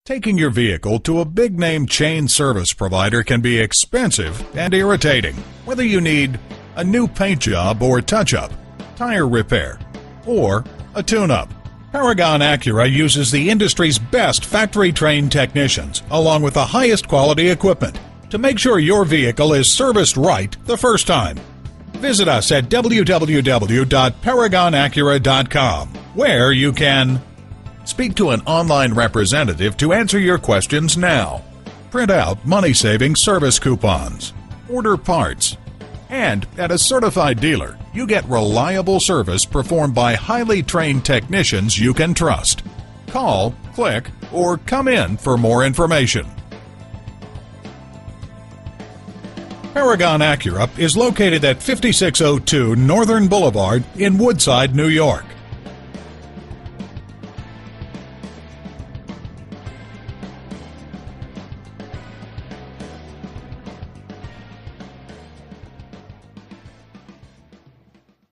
Taking your vehicle to a big-name chain service provider can be expensive and irritating. Whether you need a new paint job or touch-up, tire repair, or a tune-up, Paragon Acura uses the industry's best factory-trained technicians along with the highest quality equipment to make sure your vehicle is serviced right the first time. Visit us at www.paragonacura.com, where you can speak to an online representative to answer your questions now, print out money-saving service coupons, order parts, and at a certified dealer, you get reliable service performed by highly trained technicians you can trust. Call, click, or come in for more information. Paragon Acura is located at 5602 Northern Boulevard in Woodside, New York.